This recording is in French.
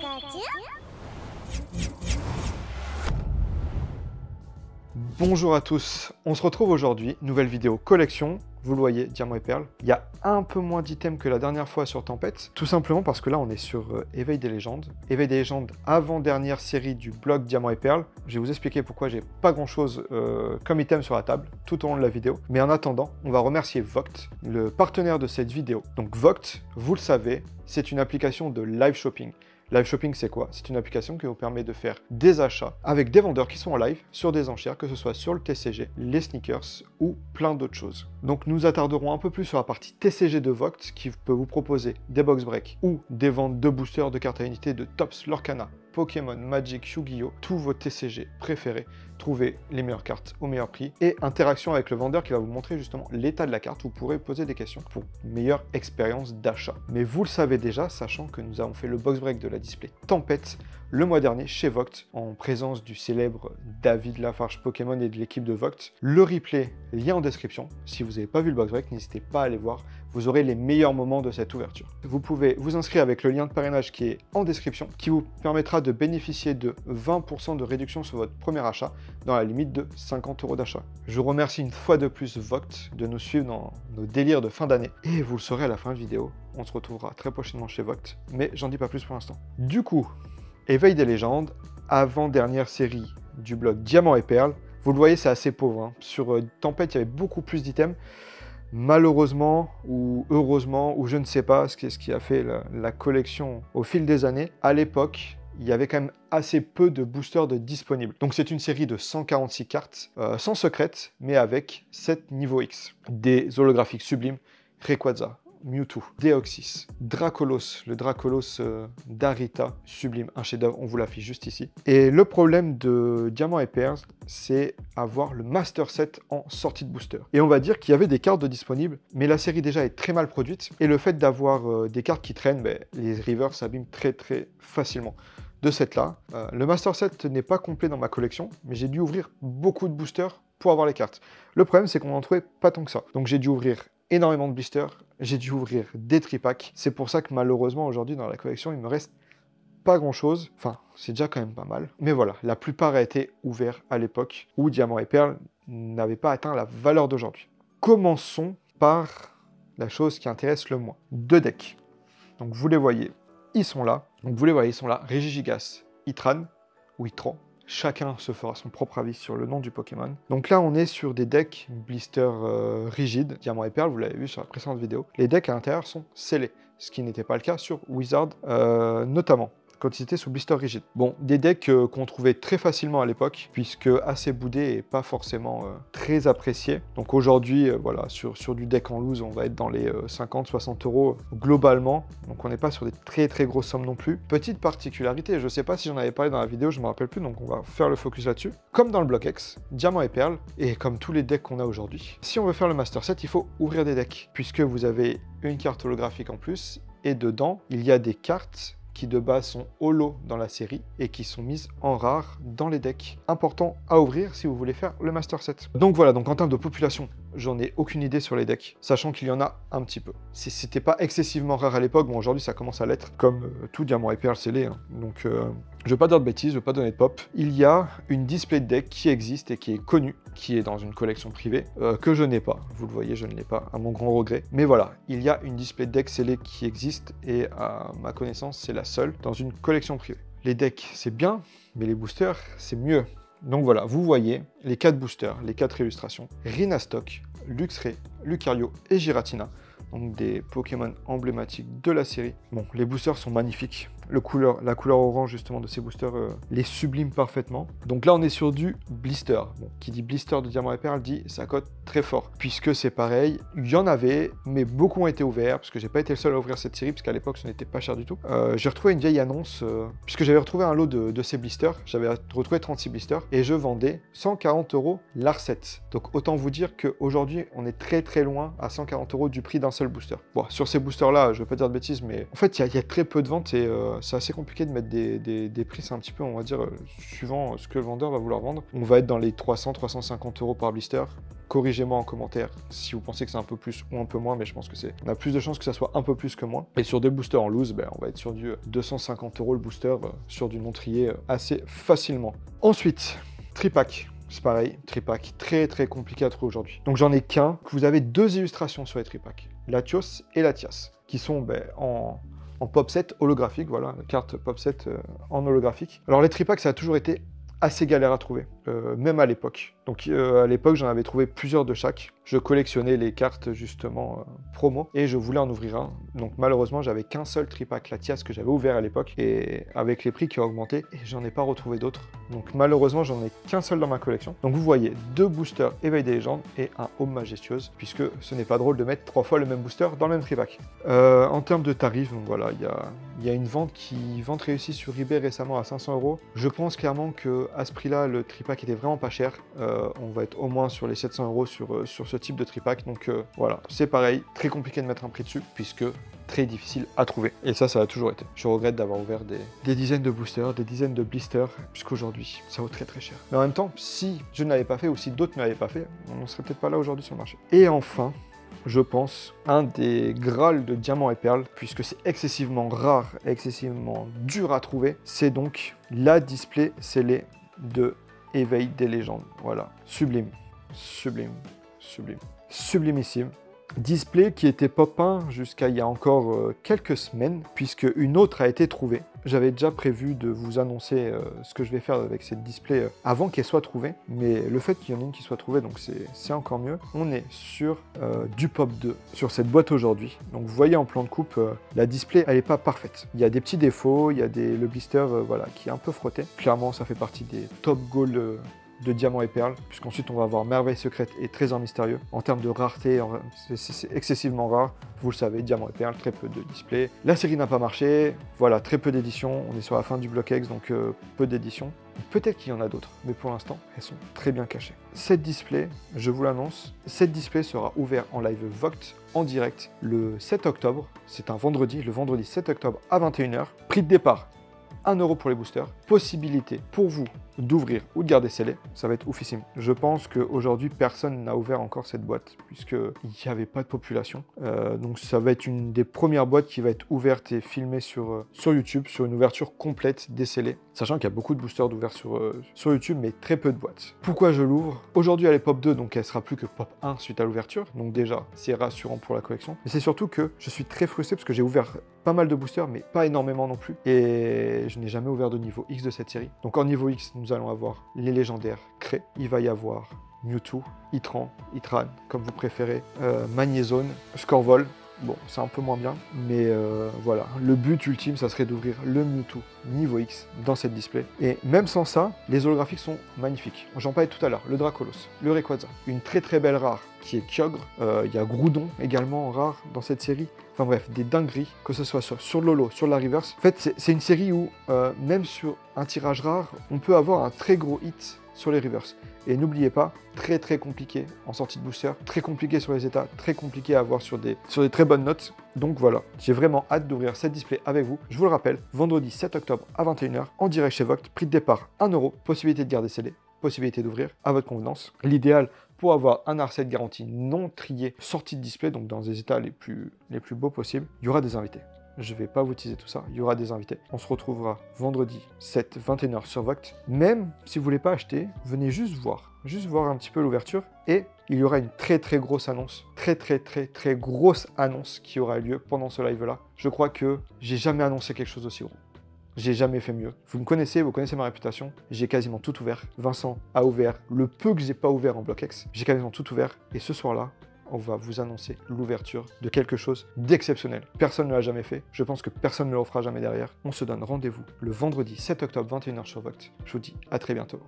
Pikachu. Bonjour à tous, on se retrouve aujourd'hui, nouvelle vidéo collection, vous le voyez, diamants et perles. Il y a un peu moins d'items que la dernière fois sur Tempête, tout simplement parce que là on est sur Éveil des légendes. Éveil des légendes, avant-dernière série du blog Diamants et perles. Je vais vous expliquer pourquoi j'ai pas grand chose comme item sur la table tout au long de la vidéo. Mais en attendant, on va remercier Vogt, le partenaire de cette vidéo. Donc Vogt, vous le savez, c'est une application de live shopping. Live shopping, c'est quoi? C'est une application qui vous permet de faire des achats avec des vendeurs qui sont en live sur des enchères, que ce soit sur le TCG, les sneakers ou plein d'autres choses. Donc nous attarderons un peu plus sur la partie TCG de Vogt qui peut vous proposer des box breaks ou des ventes de boosters de cartes à unité de Tops, Lorcana, Pokémon, Magic, Yu-Gi-Oh! Tous vos TCG préférés. Trouvez les meilleures cartes au meilleur prix et interaction avec le vendeur qui va vous montrer justement l'état de la carte. Vous pourrez poser des questions pour une meilleure expérience d'achat. Mais vous le savez déjà, sachant que nous avons fait le box break de la display Tempête le mois dernier chez Vogt, en présence du célèbre David Lafarge Pokémon et de l'équipe de Vogt. Le replay, lien en description. Si vous n'avez pas vu le box break, n'hésitez pas à aller voir. Vous aurez les meilleurs moments de cette ouverture. Vous pouvez vous inscrire avec le lien de parrainage qui est en description, qui vous permettra de bénéficier de 20% de réduction sur votre premier achat, dans la limite de 50 € d'achat. Je remercie une fois de plus Vogt de nous suivre dans nos délires de fin d'année, et vous le saurez à la fin de la vidéo. On se retrouvera très prochainement chez Vogt, mais j'en dis pas plus pour l'instant. Du coup, Éveil des légendes, avant-dernière série du blog Diamants et perles. Vous le voyez, c'est assez pauvre. Hein. Sur Tempête, il y avait beaucoup plus d'items. Malheureusement, ou heureusement, ou je ne sais pas ce qui a fait la collection au fil des années, à l'époque, il y avait quand même assez peu de boosters de disponibles. Donc c'est une série de 146 cartes, sans secrète, mais avec 7 niveaux X. Des holographiques sublimes, Rayquaza, Mewtwo, Deoxys, Dracolos, le Dracolos d'Arita, sublime, un chef-d'œuvre, on vous l'affiche juste ici. Et le problème de Diamants et Perles, c'est avoir le Master Set en sortie de booster. Et on va dire qu'il y avait des cartes de disponibles, mais la série déjà est très mal produite, et le fait d'avoir des cartes qui traînent, les rivers s'abîment très facilement. De cette là, le Master Set n'est pas complet dans ma collection, mais j'ai dû ouvrir beaucoup de boosters pour avoir les cartes. Le problème, c'est qu'on n'en trouvait pas tant que ça. Donc j'ai dû ouvrir énormément de blisters, j'ai dû ouvrir des tripacks. C'est pour ça que malheureusement aujourd'hui dans la collection il me reste pas grand chose. Enfin, c'est déjà quand même pas mal. Mais voilà, la plupart a été ouvert à l'époque où Diamants et Perles n'avaient pas atteint la valeur d'aujourd'hui. Commençons par la chose qui intéresse le moins. Deux decks. Donc vous les voyez, ils sont là. Regigigas, Itran ou Itran. Chacun se fera son propre avis sur le nom du Pokémon. Donc là, on est sur des decks blister rigides, Diamants et perles, vous l'avez vu sur la précédente vidéo. Les decks à l'intérieur sont scellés, ce qui n'était pas le cas sur Wizard, notamment quand ils étaient sous blister rigide. Bon, des decks qu'on trouvait très facilement à l'époque, puisque assez boudés et pas forcément très appréciés. Donc aujourd'hui, voilà, sur du deck en loose, on va être dans les 50-60 € globalement. Donc on n'est pas sur des très grosses sommes non plus. Petite particularité, je ne sais pas si j'en avais parlé dans la vidéo, je ne me rappelle plus, donc on va faire le focus là-dessus. Comme dans le bloc X, Diamants et perles, et comme tous les decks qu'on a aujourd'hui, si on veut faire le Master Set, il faut ouvrir des decks, puisque vous avez une carte holographique en plus, et dedans, il y a des cartes qui de base sont holo dans la série et qui sont mises en rare dans les decks. Important à ouvrir si vous voulez faire le Master Set. Donc voilà, donc en termes de population, j'en ai aucune idée sur les decks, sachant qu'il y en a un petit peu. C'était pas excessivement rare à l'époque, bon aujourd'hui ça commence à l'être, comme tout Diamants et perles scellé, hein. Donc je vais pas dire de bêtises, je vais pas donner de pop. Il y a une display de deck qui existe et qui est connue, qui est dans une collection privée, que je n'ai pas. Vous le voyez, je ne l'ai pas, à mon grand regret. Mais voilà, il y a une display de deck scellée qui existe, et à ma connaissance, c'est la seule dans une collection privée. Les decks, c'est bien, mais les boosters, c'est mieux. Donc voilà, vous voyez les 4 boosters, les 4 illustrations. Rhinastock, Luxray, Lucario et Giratina. Donc des Pokémon emblématiques de la série. Bon, les boosters sont magnifiques. La couleur orange justement de ces boosters les sublime parfaitement. Donc là on est sur du blister. Bon, qui dit blister de Diamants et perles dit ça cote très fort. Puisque c'est pareil, il y en avait, mais beaucoup ont été ouverts, parce que j'ai pas été le seul à ouvrir cette série, parce qu'à l'époque ce n'était pas cher du tout. J'ai retrouvé une vieille annonce, puisque j'avais retrouvé un lot de ces blisters. J'avais retrouvé 36 blisters, et je vendais 140 € l'Arset. Donc autant vous dire qu'aujourd'hui on est très loin à 140 € du prix d'un seul seul booster. Bon, sur ces boosters-là, je vais pas dire de bêtises, mais en fait, il y a très peu de ventes et c'est assez compliqué de mettre des prix. C'est un petit peu, on va dire, suivant ce que le vendeur va vouloir vendre. On va être dans les 300-350 € par blister. Corrigez-moi en commentaire si vous pensez que c'est un peu plus ou un peu moins, mais je pense que on a plus de chances que ça soit un peu plus que moins. Et sur des boosters en loose, on va être sur du 250 € le booster, sur du non-trié assez facilement. Ensuite, tripack. C'est pareil, tripack, très très compliqué à trouver aujourd'hui. Donc j'en ai qu'un. Vous avez deux illustrations sur les tripacks, Latios et Latias, qui sont en pop set holographique, voilà, carte pop set en holographique. Alors les tripacks, ça a toujours été assez galère à trouver, même à l'époque. Donc à l'époque, j'en avais trouvé plusieurs de chaque. Je collectionnais les cartes justement promo et je voulais en ouvrir un. Donc malheureusement, j'avais qu'un seul tripack Latias que j'avais ouvert à l'époque et avec les prix qui ont augmenté, et j'en ai pas retrouvé d'autres. Donc malheureusement, j'en ai qu'un seul dans ma collection. Donc vous voyez deux boosters Éveil des légendes et un Home Majestueuse, puisque ce n'est pas drôle de mettre 3 fois le même booster dans le même tripack. En termes de tarifs, donc voilà, il y a une vente réussie sur eBay récemment à 500 €. Je pense clairement que à ce prix-là, le tripack était vraiment pas cher. On va être au moins sur les 700 € sur ce type de tripack. Donc voilà, c'est pareil, très compliqué de mettre un prix dessus, puisque très difficile à trouver. Et ça a toujours été. Je regrette d'avoir ouvert des dizaines de boosters, des dizaines de blisters, puisqu'aujourd'hui, ça vaut très très cher. Mais en même temps, si je ne l'avais pas fait, ou si d'autres ne l'avaient pas fait, on ne serait peut-être pas là aujourd'hui sur le marché. Et enfin, je pense, un des Graals de diamants et perles, puisque c'est excessivement rare, excessivement dur à trouver, c'est donc la display scellée de Éveil des légendes. Voilà, sublime, sublime, sublime, sublimissime. Display qui était pop 1 jusqu'à il y a encore quelques semaines, puisque une autre a été trouvée. J'avais déjà prévu de vous annoncer ce que je vais faire avec cette display avant qu'elle soit trouvée, mais le fait qu'il y en ait une qui soit trouvée, donc c'est encore mieux. On est sur du pop 2, sur cette boîte aujourd'hui. Donc vous voyez en plan de coupe, la display, elle n'est pas parfaite. Il y a des petits défauts, il y a le blister voilà, qui est un peu frotté. Clairement, ça fait partie des top goals de diamants et perles, puisqu'ensuite on va avoir merveille secrète et trésor mystérieux. En termes de rareté, c'est excessivement rare. Vous le savez, diamants et perles, très peu de displays. La série n'a pas marché, voilà, très peu d'éditions. On est sur la fin du block X, donc peu d'éditions. Peut-être qu'il y en a d'autres, mais pour l'instant, elles sont très bien cachées. Cette display, je vous l'annonce, cette display sera ouverte en live Vogt en direct le 7 octobre. C'est un vendredi, le vendredi 7 octobre à 21 h. Prix de départ, 1 € pour les boosters. Possibilité pour vous d'ouvrir ou de garder scellé, ça va être oufissime. Je pense qu'aujourd'hui, personne n'a ouvert encore cette boîte, puisqu'il n'y avait pas de population. Donc ça va être une des premières boîtes qui va être ouverte et filmée sur YouTube, sur une ouverture complète décellée. Sachant qu'il y a beaucoup de boosters d'ouvert sur YouTube, mais très peu de boîtes. Pourquoi je l'ouvre? Aujourd'hui, elle est pop 2, donc elle sera plus que pop 1 suite à l'ouverture. Donc déjà, c'est rassurant pour la collection. Mais c'est surtout que je suis très frustré parce que j'ai ouvert pas mal de boosters, mais pas énormément non plus. Et je n'ai jamais ouvert de niveau X de cette série. Donc en niveau X, nous allons avoir les légendaires Cré. Il va y avoir Mewtwo, Itran, comme vous préférez, Magnézone, Scorvol. Bon, c'est un peu moins bien, mais voilà. Le but ultime, ça serait d'ouvrir le Mewtwo niveau X dans cette display. Et même sans ça, les holographiques sont magnifiques. J'en parlais tout à l'heure, le Dracolos, le Rayquaza, une très très belle rare qui est Kyogre. Il y a Groudon également rare dans cette série. Enfin bref, des dingueries, que ce soit sur l'holo, sur la reverse. En fait, c'est une série où, même sur un tirage rare, on peut avoir un très gros hit sur les reverse. Et n'oubliez pas, très très compliqué en sortie de booster, très compliqué sur les états, très compliqué à avoir sur des très bonnes notes. Donc voilà, j'ai vraiment hâte d'ouvrir cette display avec vous. Je vous le rappelle, vendredi 7 octobre à 21 h, en direct chez Vogt, prix de départ 1 €, possibilité de garder scellé, possibilité d'ouvrir à votre convenance. L'idéal pour avoir un R7 garanti non trié, sorti de display, donc dans des états les plus beaux possibles, il y aura des invités. Je ne vais pas vous teaser tout ça, il y aura des invités. On se retrouvera vendredi 7, 21 h sur Vogt. Même si vous ne voulez pas acheter, venez juste voir un petit peu l'ouverture. Et il y aura une très très grosse annonce, très grosse annonce qui aura lieu pendant ce live-là. Je crois que j'ai jamais annoncé quelque chose d'aussi gros. J'ai jamais fait mieux. Vous connaissez ma réputation. J'ai quasiment tout ouvert. Vincent a ouvert le peu que j'ai pas ouvert en block X. J'ai quasiment tout ouvert. Et ce soir-là, on va vous annoncer l'ouverture de quelque chose d'exceptionnel. Personne ne l'a jamais fait. Je pense que personne ne le fera jamais derrière. On se donne rendez-vous le vendredi 7 octobre 21 h sur Vogt. Je vous dis à très bientôt.